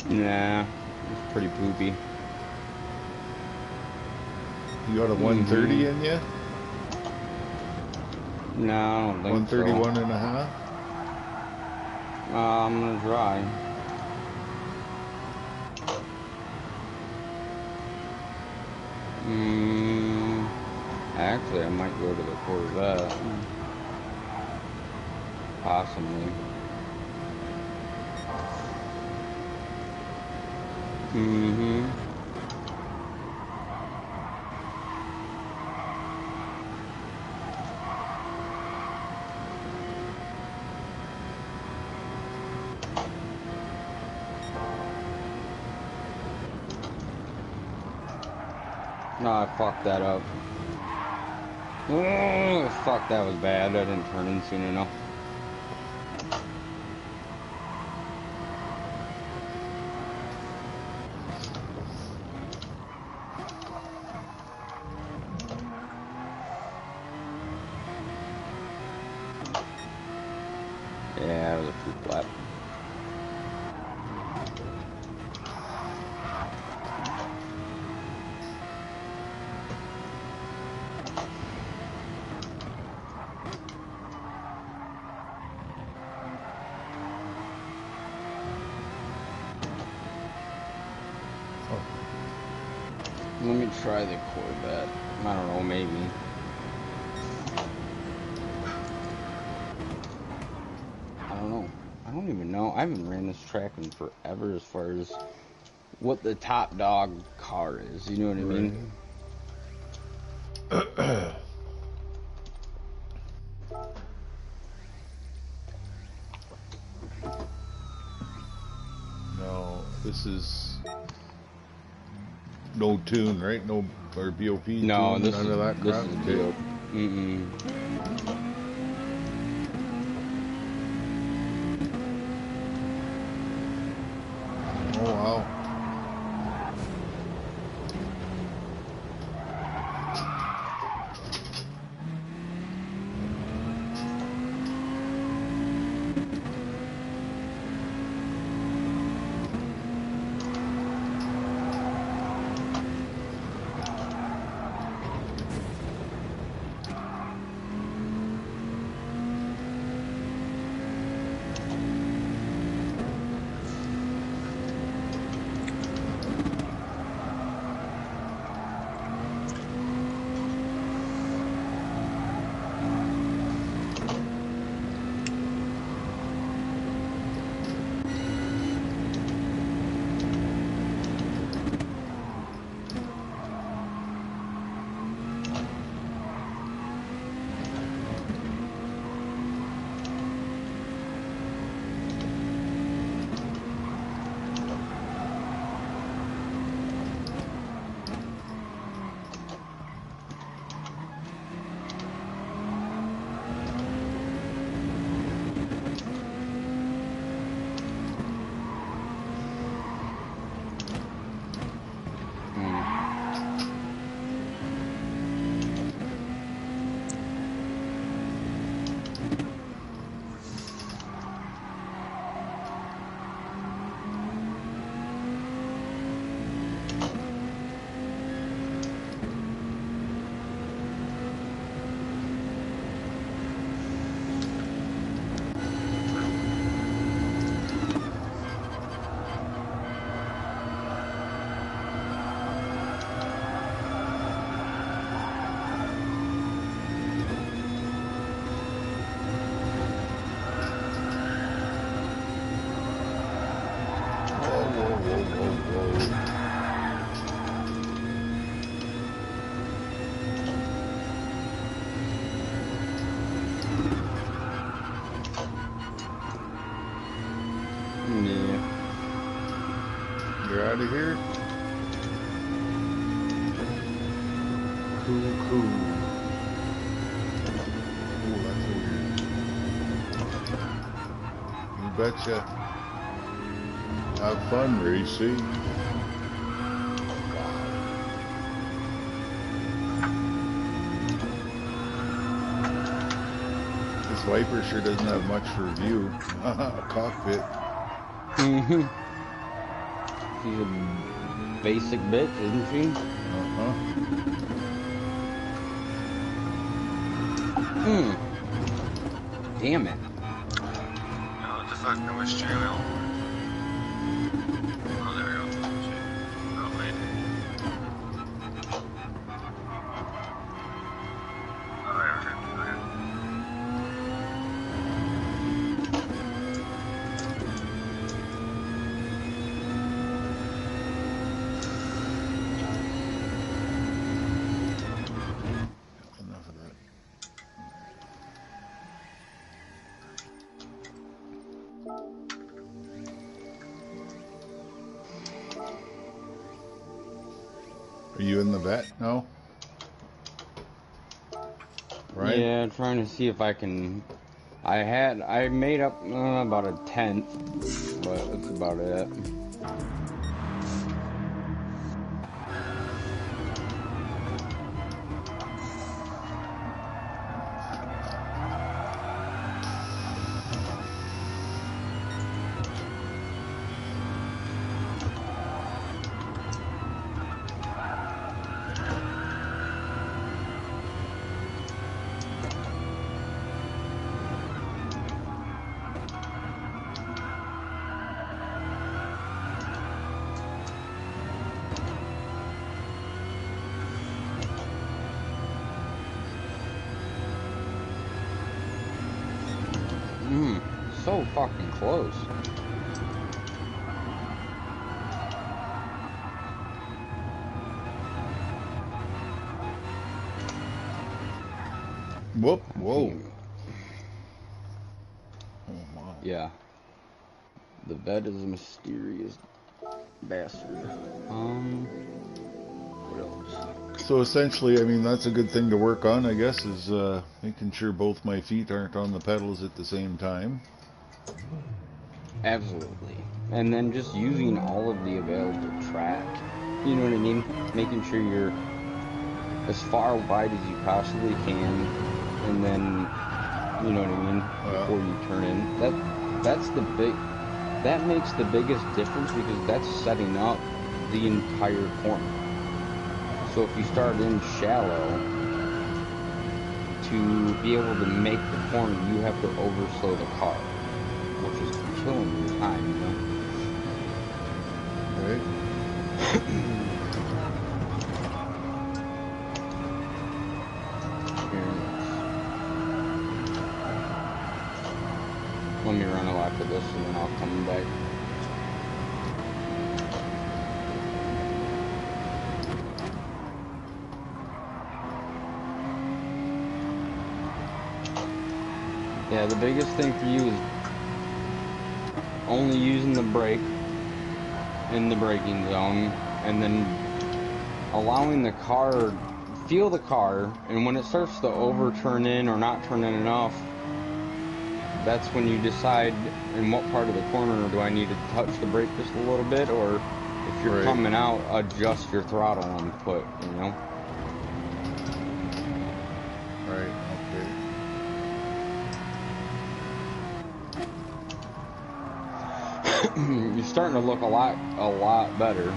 Nah, it's pretty poopy. You got a 130 in you? No, I don't think 131 so. and a half? I'm gonna try. Actually, I might go to the Corvette. Possibly. No, I fucked that up. Oh, fuck, that was bad. I didn't turn in soon enough. Yeah, it was a poop lap. Let me try the Corvette. I don't know, maybe. I don't know. I don't even know. I haven't ran this track in forever as far as what the top dog car is. You know what I mean? No, this is no tune, right? No, or BOP No, tune, none of that crap. This is Okay. BOP. Oh wow. Yeah. You're out of here? Cool, cool. Oh, that's weird. You betcha. Have fun, Racy. This Viper sure doesn't have much for view. A cockpit. She's a basic bitch, isn't she? Uh-huh. Damn it. Oh, what the fuck? No more steering wheel. Oh, there we go. Shit. Oh, wait. Oh, there we go. Okay. Enough of that. Are you in the vet now? Right? Yeah, trying to see if I can. I made up about a tenth, but that's about it. So fucking close. Whoop. Whoa. Oh, wow. Yeah. The vet is a mysterious bastard. What else? So essentially, I mean, that's a good thing to work on, I guess, is making sure both my feet aren't on the pedals at the same time. Absolutely. And then just using all of the available track. You know what I mean? Making sure you're as far wide as you possibly can, and then, you know what I mean, before you turn in. That makes the biggest difference, because that's setting up the entire corner. So if you start in shallow, to be able to make the corner, you have to overslow the car, which is killing your time, you know? Right? Let me run a lap of this and then I'll come back. Yeah, the biggest thing for you is only using the brake in the braking zone, and then allowing the car, feel the car, and when it starts to overturn in or not turn in enough, that's when you decide in what part of the corner do I need to touch the brake just a little bit, or if you're coming out, adjust your throttle input, you know? Right, okay. You're starting to look a lot better.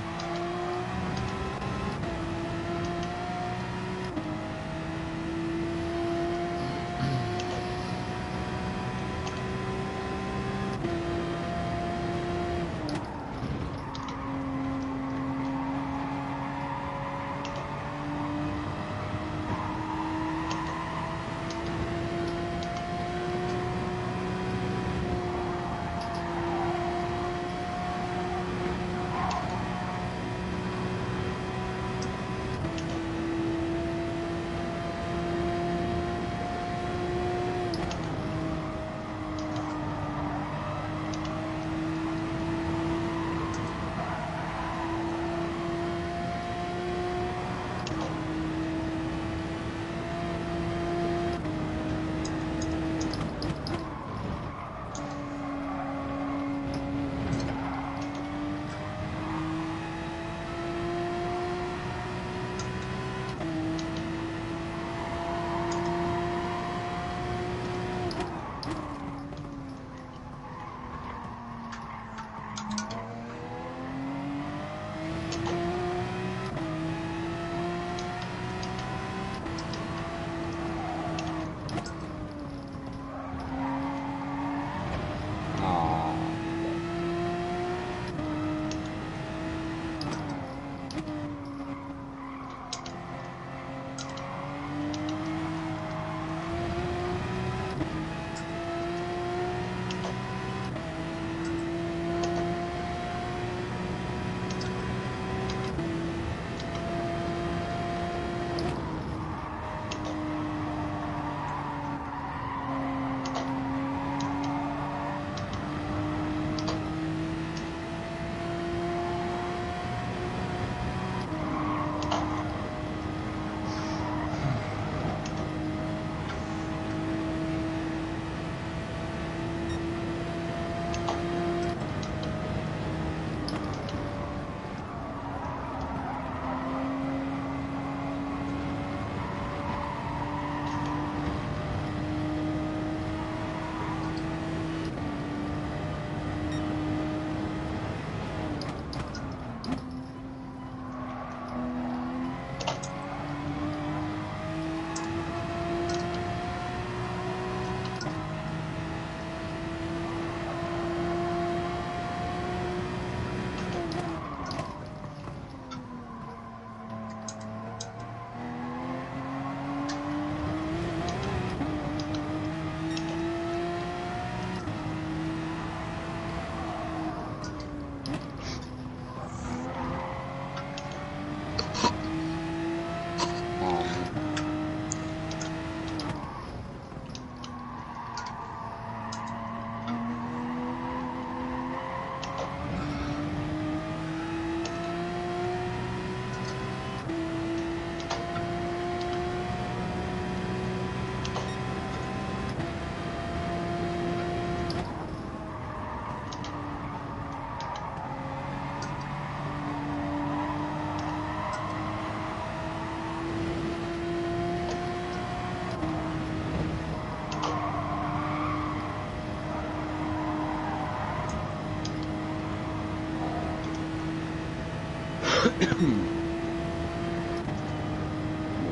What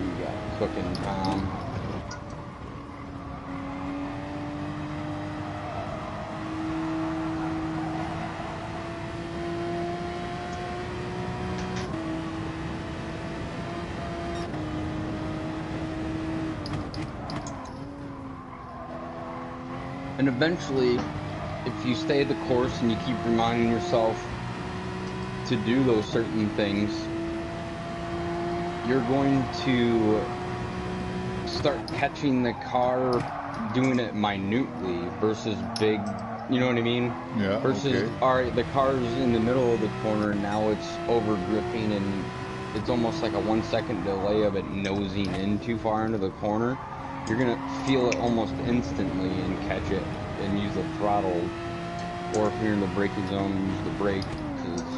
you got cooking, Tom? And eventually, if you stay the course and you keep reminding yourself to do those certain things, you're going to start catching the car doing it minutely versus big, you know what I mean? Yeah, versus, okay. alright, the car's in the middle of the corner and now it's over gripping and it's almost like a 1 second delay of it nosing in too far into the corner. You're gonna feel it almost instantly and catch it and use the throttle, or if you're in the braking zone, use the brake because it's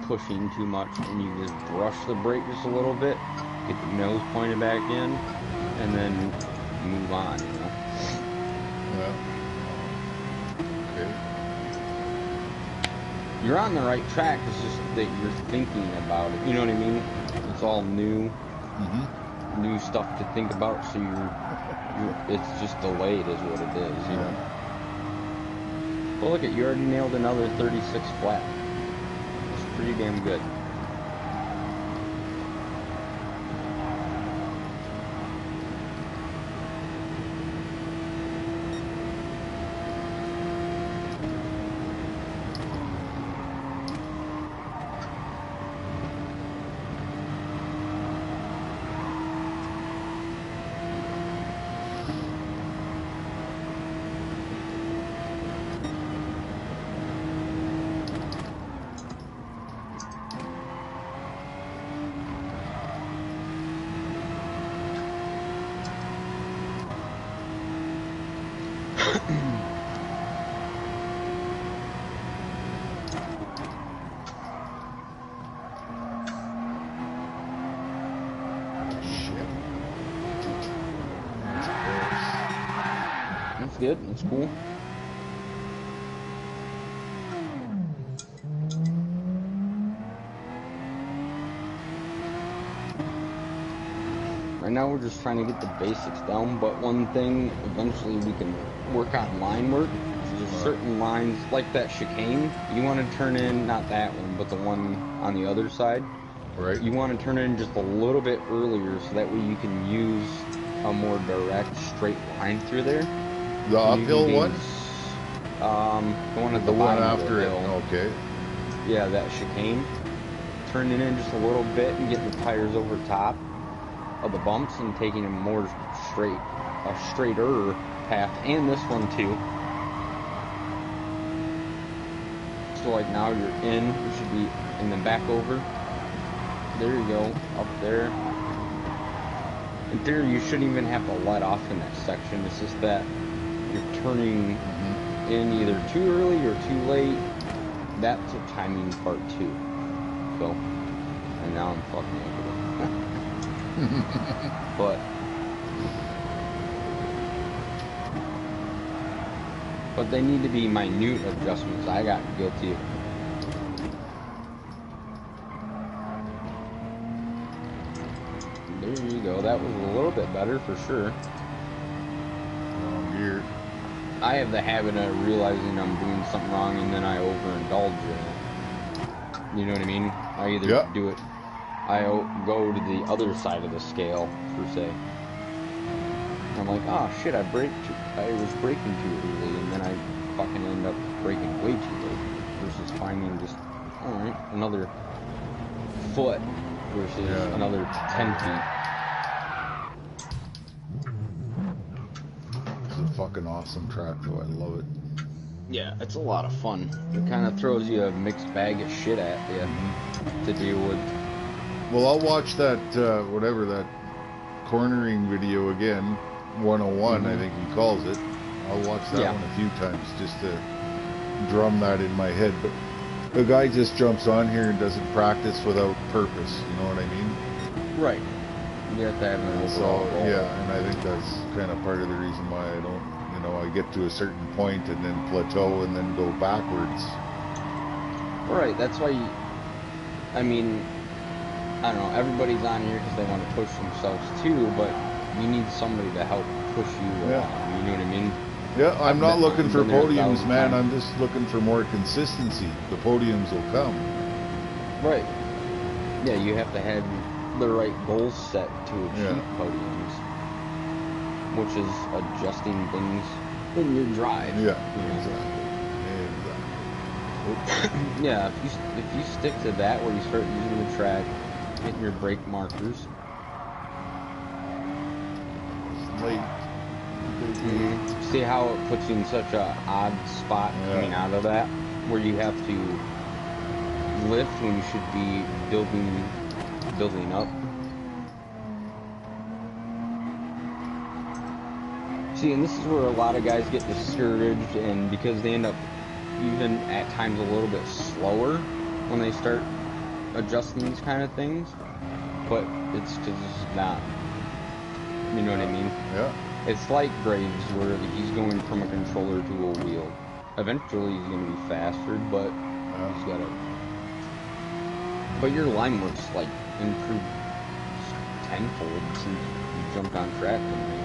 pushing too much, and you just brush the brake just a little bit, get the nose pointed back in, and then move on, you know? Yeah. Okay. You're on the right track, it's just that you're thinking about it, you know what I mean? It's all new. Mm-hmm. New stuff to think about, so it's just delayed is what it is, you know. But look at, you already nailed another 36 flat. It's pretty damn good. That's good, that's cool. Right now we're just trying to get the basics down, but one thing, eventually we can work on line work. There's certain lines, like that chicane, you want to turn in, not that one, but the one on the other side. Right. You want to turn in just a little bit earlier, so that way you can use a more direct, straight line through there. The uphill one? The one at The the one bottom after of the it, hill. okay. Yeah, that chicane. Turning in just a little bit and getting the tires over top of the bumps and taking a more straighter path, and this one too. So like now you're in, you should be, and then back over. There you go, up there. In theory, you shouldn't even have to let off in that section. It's just that you're turning in either too early or too late. That's a timing part too. So, and now I'm fucking up with it. But they need to be minute adjustments. I got guilty of. There you go. That was a little bit better for sure. Wrong gear. I have the habit of realizing I'm doing something wrong and then I overindulge in it. You know what I mean? I either do it, I go to the other side of the scale, per se. I'm like, oh shit, I was braking too early, and then I fucking end up braking way too late. Versus finding just, alright, another foot versus another 10 feet. It's a fucking awesome track though, I love it. Yeah, it's a lot of fun. It kind of throws you a mixed bag of shit at you to deal with. Well, I'll watch that, whatever, that cornering video again, 101, I think he calls it. I'll watch that one a few times just to drum that in my head. But the guy just jumps on here and doesn't practice without purpose, you know what I mean? Right. You have to have an overall goal. Yeah, and I think that's kind of part of the reason why I don't, you know, I get to a certain point and then plateau and then go backwards. Right, that's why I mean, I don't know, everybody's on here because they want to push themselves too, but you need somebody to help push you along, you know what I mean? Yeah, I'm not looking for been there podiums, man. times. I'm just looking for more consistency. The podiums will come. Right. Yeah, you have to have the right goals set to achieve podiums, which is adjusting things in your drive. Yeah, you know? exactly. Yeah, if you stick to that, where you start using the track, hitting your brake markers. Late. See how it puts you in such a odd spot coming out of that, where you have to lift when you should be building up. See, and this is where a lot of guys get discouraged, and because they end up even at times a little bit slower when they start adjusting these kind of things, but it's because it's not, you know what I mean? Yeah. It's like Graves, where he's going from a controller to a wheel. Eventually he's going to be faster, but he's got to... But your line work's like improved tenfold since you jumped on track tonight.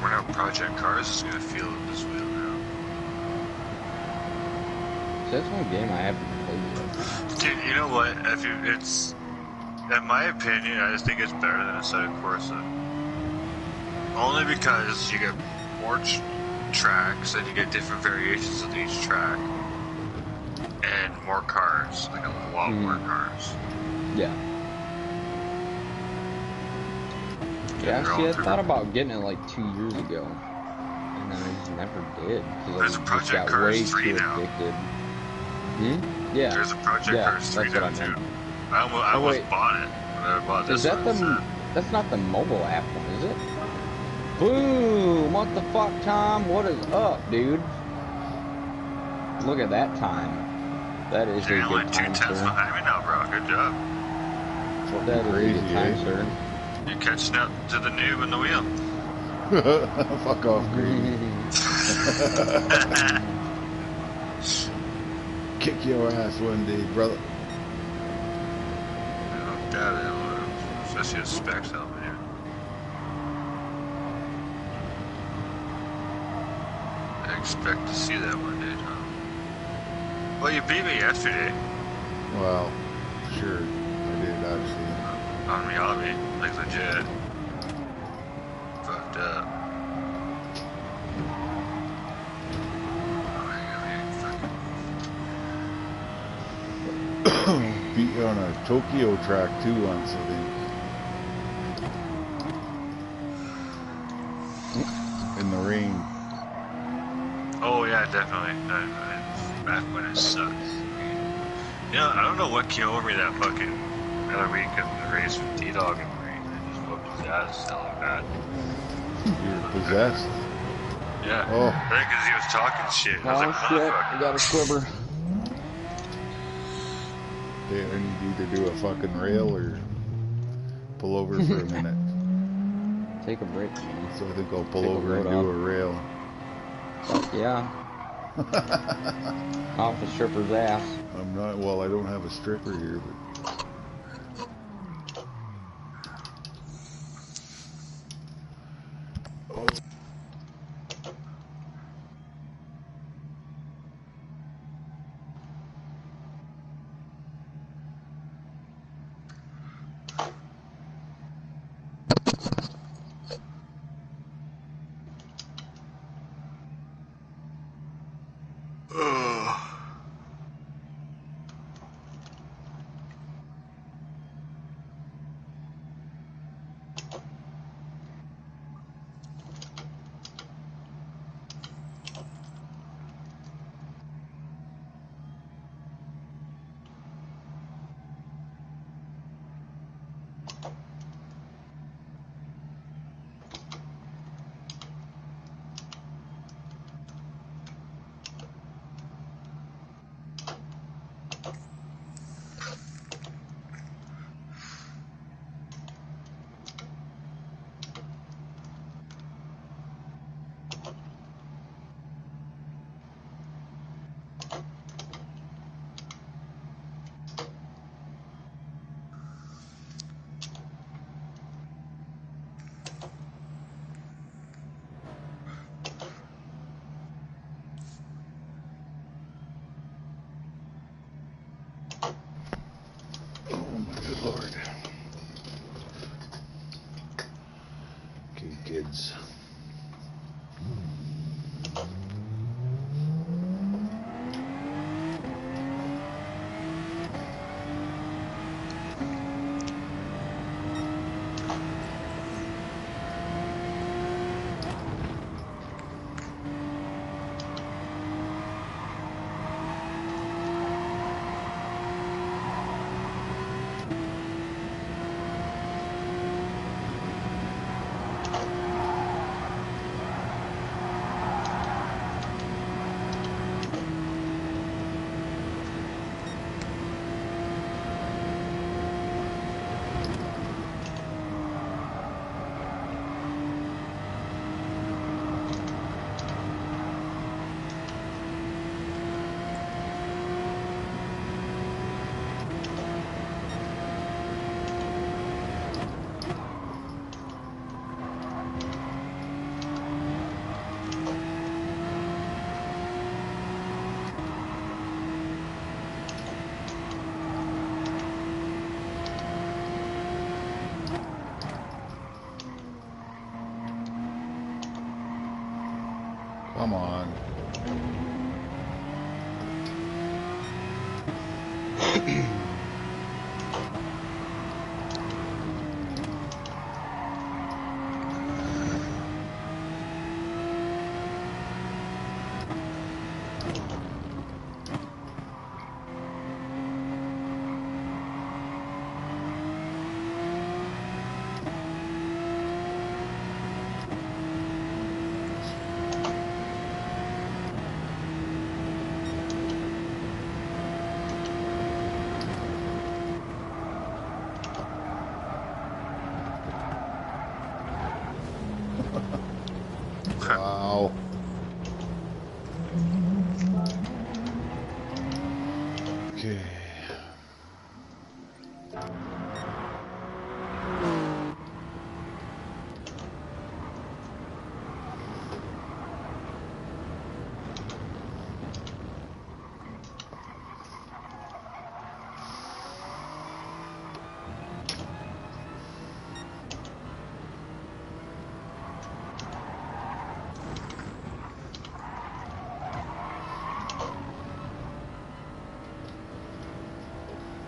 We're not Project Cars is gonna feel this wheel now. That's one game I haven't played yet. Dude, you know what? It's, in my opinion, I just think it's better than a set of Corsa. Only because you get more tracks and you get different variations of each track, and more cars, like a lot more cars. Yeah. Yeah, see, I thought about getting it like 2 years ago, and then I just never did because I just got way too addicted. Yeah. There's a Project Cars 3 now too. I almost bought it when I bought this one. That's not the mobile app one, is it? Boom! What the fuck, Tom? What is up, dude? Look at that time. That is a good time, sir. You're only 2 tenths behind me now, bro. Good job. That is a good time, sir. You're catching up to the noob in the wheel. Fuck off, Grady. Kick your ass one day, brother. Oh, God, especially a specs helmet here. I expect to see that one day, Tom. Well, you beat me yesterday. Well, sure, I did actually. On reality, like legit. Fucked up. Beat you on a Tokyo track too once, I think. In the rain. Oh yeah, definitely. Back when it sucked. You know, I don't know what came over me that fucking other week in the race with T-Dog in the rain. I just whooped his ass hella bad. You were possessed? Yeah. Oh. I think because he was talking shit. I was like, shit, I got a squibber. Yeah, I need you to do a fucking rail or pull over for a minute. Take a break, man. So I think I'll pull over and do a rail. Fuck yeah. Off the stripper's ass. I'm not, well, I don't have a stripper here, but... Lord. Okay, kids. Come on. Wow. Okay.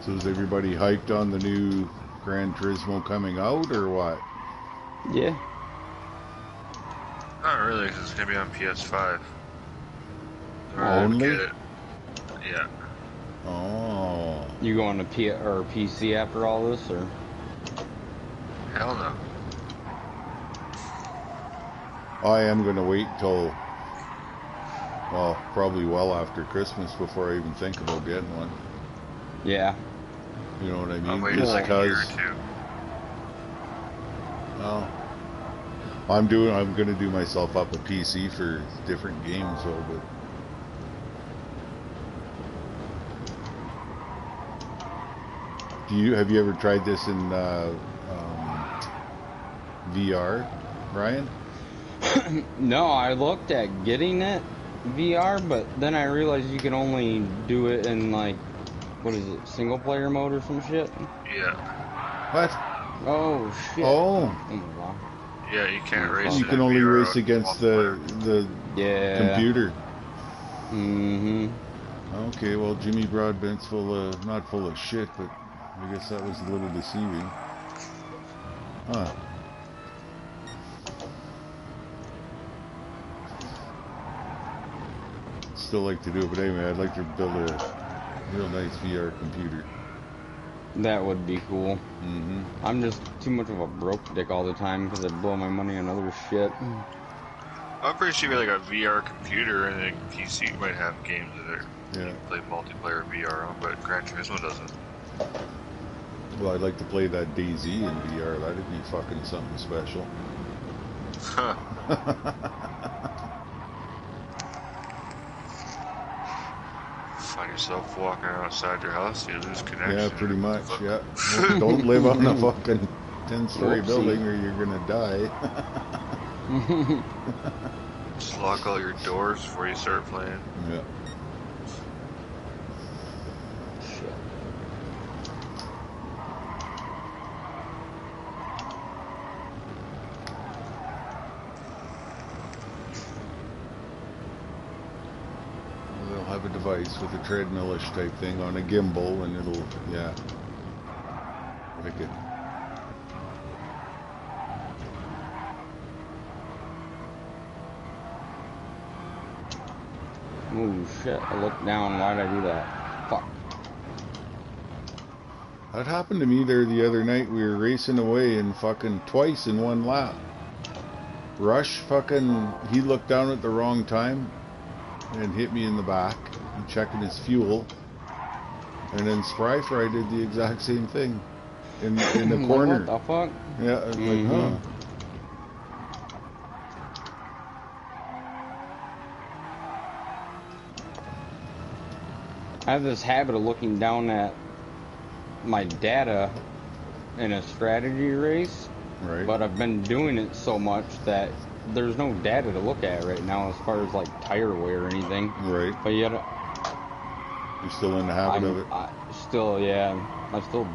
So is everybody hyped on the new Gran Turismo coming out, or what? Yeah. Not really, because it's gonna be on PS5. Only? Get it. Yeah. Oh. You going to PC after all this, or? Hell no. I am going to wait till, well, probably well after Christmas before I even think about getting one. Yeah. You know what I mean? I'll wait Just like a year or because, two. well, I'm going to do myself up a PC for different games though, but have you ever tried this in VR, Ryan? No, I looked at getting it VR, but then I realized you can only do it in, like, what is it, single player mode or some shit? Yeah. What? Oh shit. Oh. Wow. Yeah, you can't race. You in can only VR race against the Yeah. computer. Mm-hmm. Okay, well, Jimmy Broadbent's not full of shit, but I guess that was a little deceiving. Huh. Still like to do it, but anyway, I'd like to build a real nice VR computer. That would be cool. Mm-hmm. I'm just too much of a broke dick all the time because I blow my money on other shit. I'm pretty sure like a VR computer and a PC might have games that are you can play multiplayer VR on, but Gran Turismo doesn't. Well, I'd like to play that DayZ in VR. That'd be fucking something special. Huh. Find yourself walking outside your house, you lose connection. Yeah, pretty much, yeah. Well, don't live on a fucking 10-story building or you're gonna die. Just lock all your doors before you start playing. Yeah. Shit. device with a treadmill-ish type thing on a gimbal, and it'll, yeah. Wicked. Oh shit, I looked down, why did I do that? Fuck. That happened to me there the other night. We were racing away and fucking twice in one lap. Rush fucking, he looked down at the wrong time and hit me in the back, checking his fuel. And then Spry Fry did the exact same thing in the corner. What the fuck? Yeah, I was like, huh. I have this habit of looking down at my data in a strategy race, Right. but I've been doing it so much that there's no data to look at right now as far as like tire wear or anything. Right. But yet, You're still in the habit of it. I still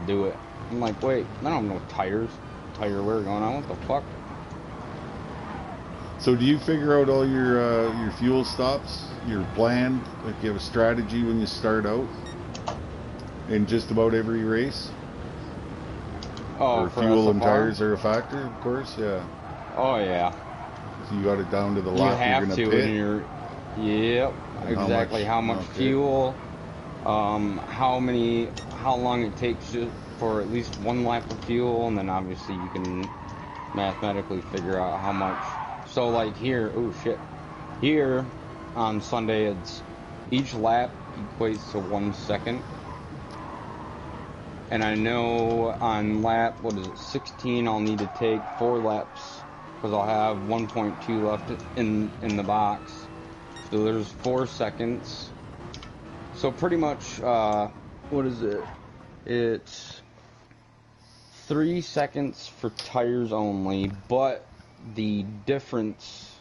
do it. I'm like, wait, I don't have no tire wear going on. What the fuck? So do you figure out all your fuel stops, your plan? Like you have a strategy when you start out in just about every race? Oh, Or for fuel and SFR? tires are a factor, of course, yeah. Oh yeah. So you got it down to the You lap have you're to gonna when pit. you're. Yep. And Exactly. How much okay. fuel? How long it takes you for at least one lap of fuel, and then obviously you can mathematically figure out how much. So like here, oh shit, here on Sunday it's each lap equates to 1 second, and I know on lap 16 I'll need to take 4 laps because I'll have 1.2 left in the box. So there's 4 seconds. So pretty much, what is it? It's 3 seconds for tires only, but the difference,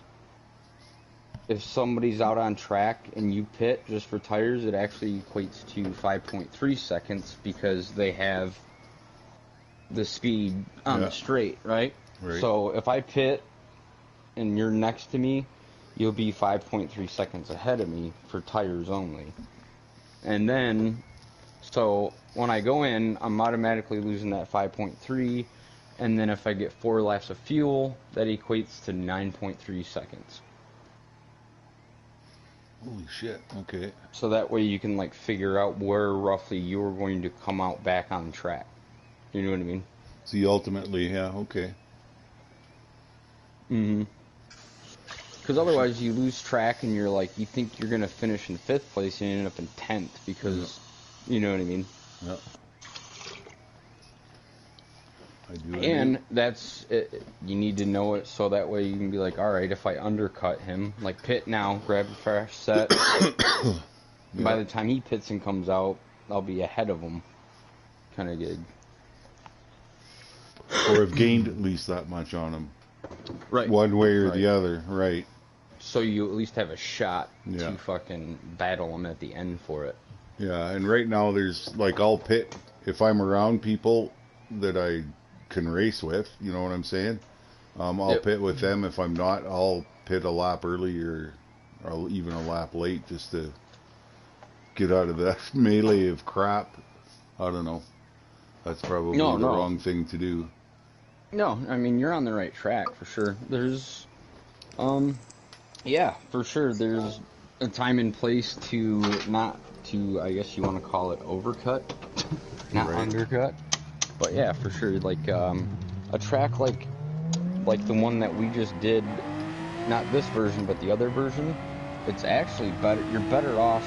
if somebody's out on track and you pit just for tires, it actually equates to 5.3 seconds because they have the speed on the straight, right? Right. So if I pit and you're next to me, you'll be 5.3 seconds ahead of me for tires only. And then, so when I go in, I'm automatically losing that 5.3, and then if I get 4 laps of fuel, that equates to 9.3 seconds. Holy shit, okay. So that way you can like figure out where roughly you're going to come out back on track. You know what I mean? So you ultimately, yeah, okay. Mm-hmm. Because otherwise you lose track and you're like, you think you're going to finish in 5th place and you end up in 10th because, you know what I mean? Yeah. I do. And that's it, you need to know it so that way you can be like, all right, if I undercut him, like pit now, grab a fresh set. By the time he pits and comes out, I'll be ahead of him. Kind of gig. Or have gained at least that much on him. Right. One way or the other, right. So you at least have a shot Yeah. to fucking battle him at the end for it. Yeah, and right now there's, like, I'll pit, if I'm around people that I can race with, you know what I'm saying? I'll pit with them. If I'm not, I'll pit a lap early or even a lap late just to get out of that melee of crap. I don't know. That's probably the wrong thing to do. No, I mean, you're on the right track for sure. There's, yeah, for sure. There's a time and place to not to, I guess you want to call it overcut, not undercut. But yeah, for sure. Like, a track like the one that we just did, not this version, but the other version, it's actually better. You're better off,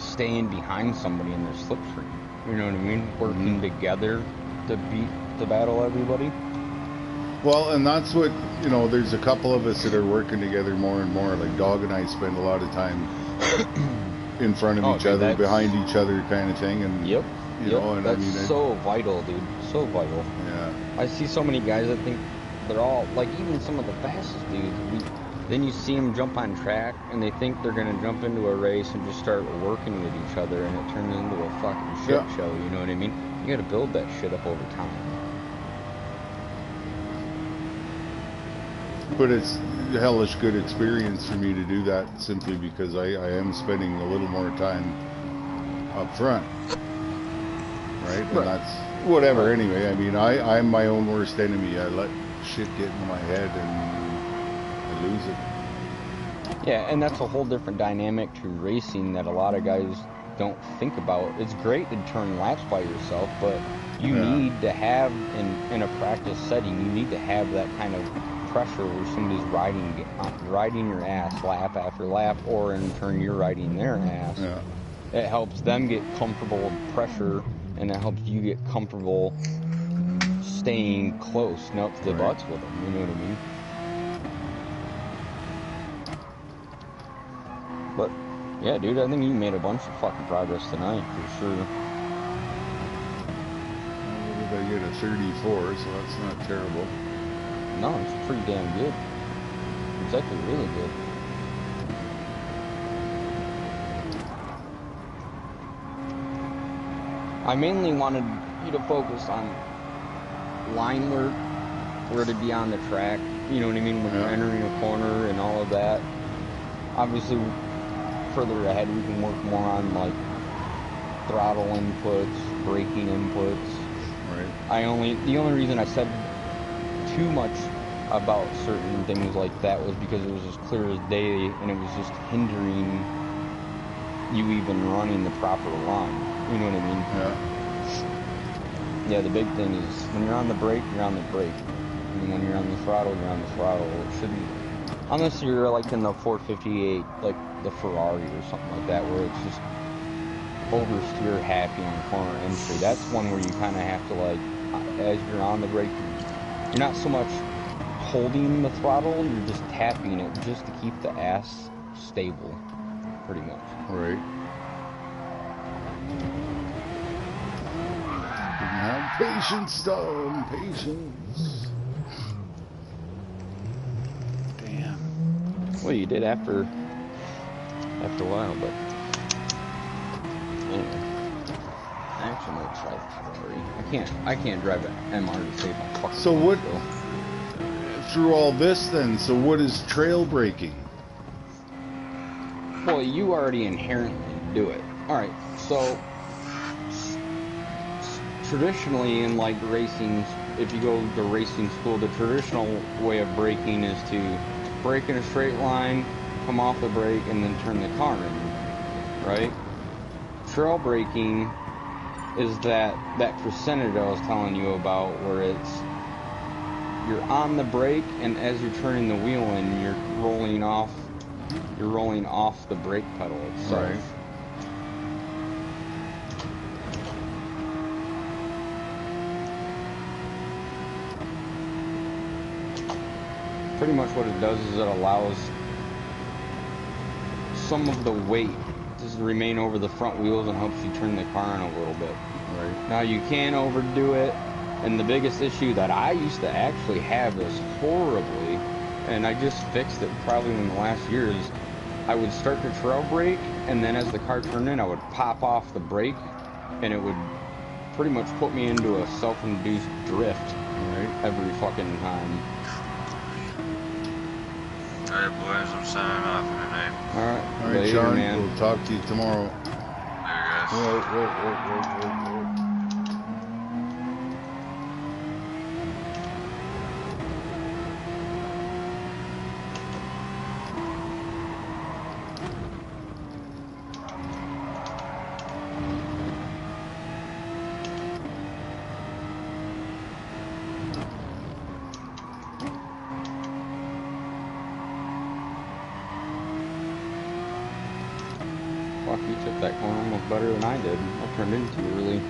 staying behind somebody in their slipstream. You know what I mean? Working together to battle everybody. Well, and that's what, you know, there's a couple of us that are working together more and more. Like Dog and I spend a lot of time in front of each other, behind each other kind of thing. And you know, and that's I mean, so vital, dude. So vital. Yeah. I see so many guys that think they're all, like even some of the fastest dudes, then you see them jump on track and they think they're going to jump into a race and just start working with each other and it turns into a fucking shit show, you know what I mean? You got to build that shit up over time. But it's a hellish good experience for me to do that simply because I am spending a little more time up front. Right? And that's whatever anyway. I mean, I'm my own worst enemy. I let shit get into my head and I lose it. Yeah, and that's a whole different dynamic to racing that a lot of guys don't think about. It's great to turn laps by yourself, but you need to have, in a practice setting, you need to have that kind of pressure where somebody's riding your ass lap after lap, or in turn you're riding their ass. Yeah. It helps them get comfortable with pressure, and it helps you get comfortable staying close, up to the butts with them. You know what I mean? But yeah, dude, I think you made a bunch of fucking progress tonight for sure. What did I get? A 34, so that's not terrible. No, it's pretty damn good. It's actually really good. I mainly wanted you to focus on line work, where to be on the track, you know what I mean, when you're entering a corner and all of that. Obviously, further ahead we can work more on like throttle inputs, braking inputs. Right. The only reason I said too much about certain things like that was because it was as clear as day, and it was just hindering you even running the proper line. You know what I mean? Yeah. Yeah, the big thing is when you're on the brake, you're on the brake. And when you're on the throttle, you're on the throttle. It shouldn't, unless you're like in the 458, like the Ferrari or something like that, where it's just oversteer happy on corner entry. That's one where you kind of have to, like, as you're on the brake, you're not so much holding the throttle, you're just tapping it just to keep the ass stable, pretty much. Right. Didn't have patience, Tom. Patience. Damn. Well, you did after a while, but anyway. I actually might try the Ferrari. I can't drive an MR to save my fucking So life, what? though. Through all this, then, so what is trail braking? Well, you already inherently do it. All right, so traditionally in like racing, if you go to racing school, the traditional way of braking is to brake in a straight line, come off the brake, and then turn the car in, right? Trail braking is that percentage I was telling you about, where you're on the brake, and as you're turning the wheel in, you're rolling off the brake pedal itself. Right. Pretty much what it does is it allows some of the weight to remain over the front wheels and helps you turn the car in a little bit. Right. Now you can't overdo it, and the biggest issue that I used to actually have this horribly, and I just fixed it probably in the last year, is I would start the trail brake, and then as the car turned in, I would pop off the brake, and it would pretty much put me into a self-induced drift every fucking time. Alright, boys, I'm signing off for tonight. Alright, All right, later, Sean. man. We'll talk to you tomorrow. Later, guys. Whoa. Fuck, you took that corner almost better than I did. I turned in too early.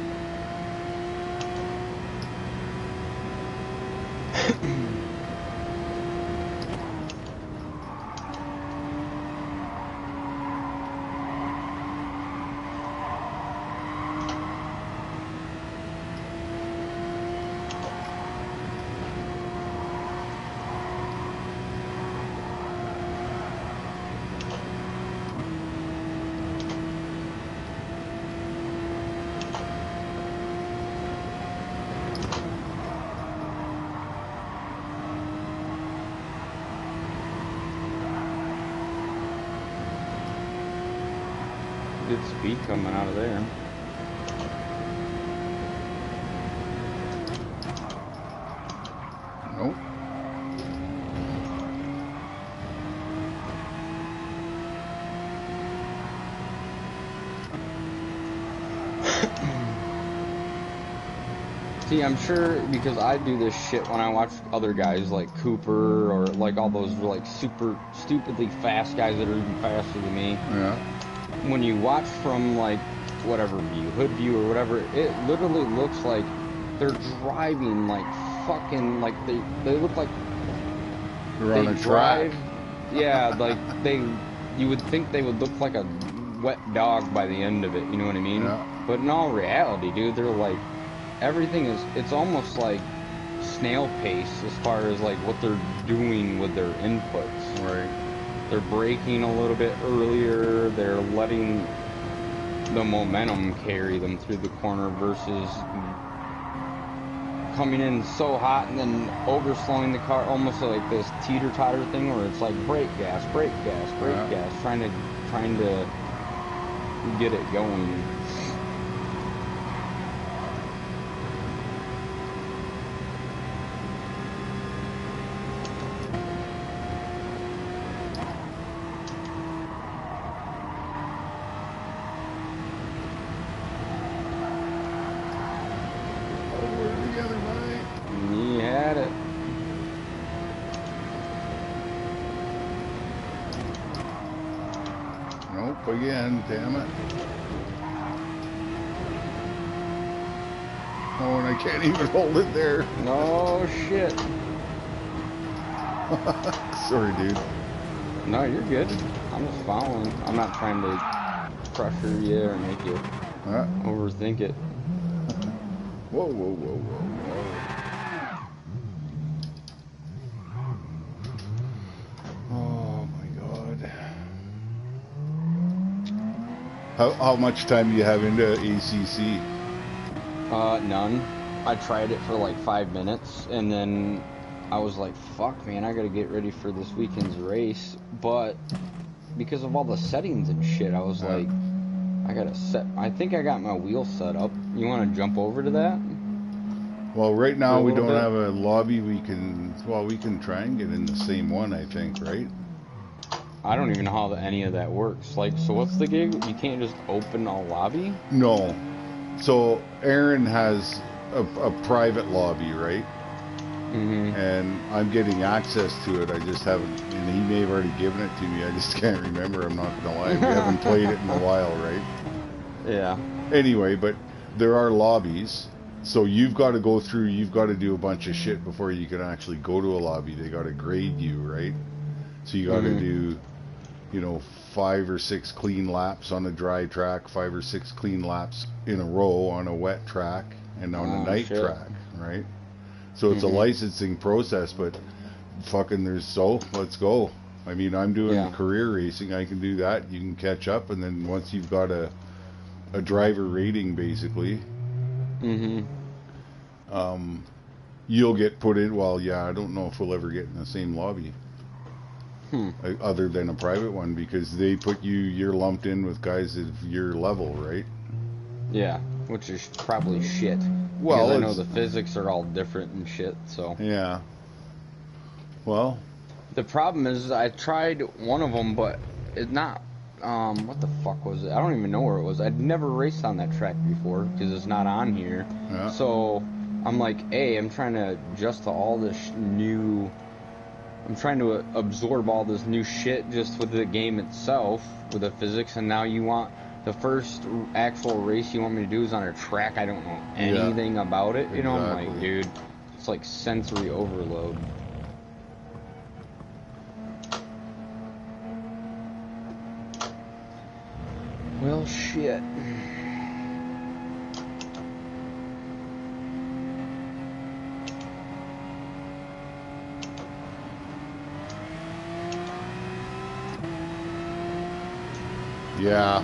good speed coming out of there. Nope. See, I'm sure because I do this shit when I watch other guys like Cooper or like all those like super stupidly fast guys that are even faster than me. Yeah. When you watch from like whatever view, hood view or whatever, it literally looks like they're driving like fucking like they look like They're on a track. Yeah, like you would think they would look like a wet dog by the end of it, you know what I mean? Yeah. But in all reality, dude, they're like everything is, it's almost like snail pace as far as like what they're doing with their inputs. Right. They're braking a little bit earlier, they're letting the momentum carry them through the corner versus coming in so hot and then overslowing the car, almost like this teeter-totter thing where it's like brake gas, brake gas, brake gas, trying to get it going. He had it. Nope, again, damn it. Oh, and I can't even hold it there. No shit. Sorry, dude. No, you're good. I'm just following. I'm not trying to pressure you or make you overthink it. Whoa, whoa, whoa, whoa, whoa. Oh my God. How much time do you have into ACC? None. I tried it for like 5 minutes and then I was like, fuck man, I gotta get ready for this weekend's race. But because of all the settings and shit, I was like, I think I got my wheel set up. You want to jump over to that? Well, right now we don't bit? have a lobby. We can try and get in the same one, I think, right? I don't even know how any of that works. Like, so what's the gig? You can't just open a lobby? No. So Aaron has a private lobby, right? Mm-hmm. And I'm getting access to it. I just haven't, and he may have already given it to me. I just can't remember. I'm not gonna lie. We haven't played it in a while, right? Yeah. Anyway, but there are lobbies. So you've got to go through, you've got to do a bunch of shit before you can actually go to a lobby. They got to grade you, right? So you got to do, 5 or 6 clean laps on a dry track, 5 or 6 clean laps in a row on a wet track, and on a night track, right? So it's a licensing process, but fucking let's go. I mean, I'm doing career racing. I can do that. You can catch up, and then once you've got a driver rating, basically, you'll get put in. Well, yeah, I don't know if we'll ever get in the same lobby, other than a private one, because they put you're lumped in with guys of your level, right? Yeah, which is probably shit. Well, because I know the physics are all different and shit, so. Yeah. Well. The problem is I tried one of them, but it's not, what the fuck was it? I don't even know where it was. I'd never raced on that track before, because it's not on here. Yeah. So, I'm like, hey, I'm trying to adjust to all this new, I'm trying to absorb all this new shit just with the game itself, with the physics, and now you want, the first actual race you want me to do is on a track I don't know anything about it. You know, I'm like, dude, it's like sensory overload. Well, shit. Yeah.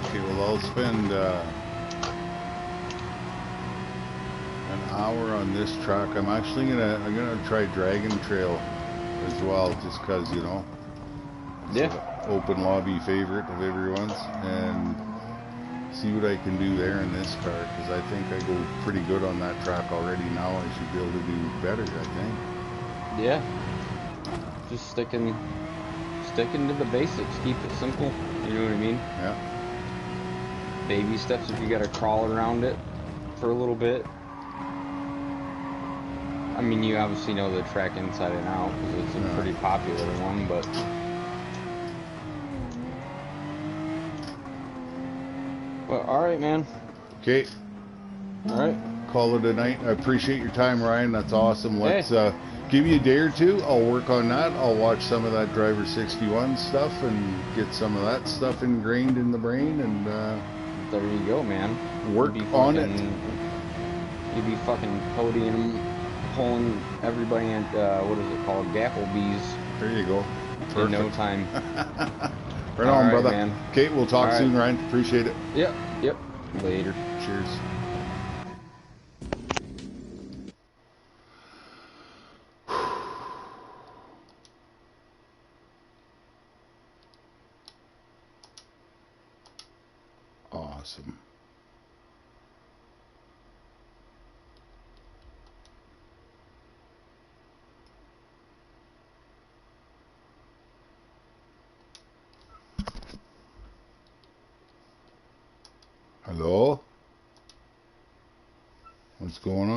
Okay, well, I'll spend an hour on this track. I'm actually I'm gonna try Dragon Trail as well, just cause, you know, it's Yeah. an open lobby favorite of everyone's, and see what I can do there in this car, because I think I go pretty good on that track already now. I should be able to do better, I think. Yeah. Just sticking to the basics. Keep it simple. You know what I mean? Yeah. Baby steps if you gotta crawl around it for a little bit. I mean, you obviously know the track inside and out because it's a pretty popular one, but all right, man. Okay. All right. Call it a night. I appreciate your time, Ryan. That's awesome. Let's Hey. give you a day or two. I'll work on that. I'll watch some of that Driver 61 stuff and get some of that stuff ingrained in the brain, and There you go, man. work on it. You'd be fucking podium pulling everybody at what is it called, Gapplebee's. There you go. Perfect. In no time. Right on, brother. Man. Okay, we'll talk soon, Ryan. Appreciate it. Yep. Later. Cheers. Awesome. Hello? What's going on?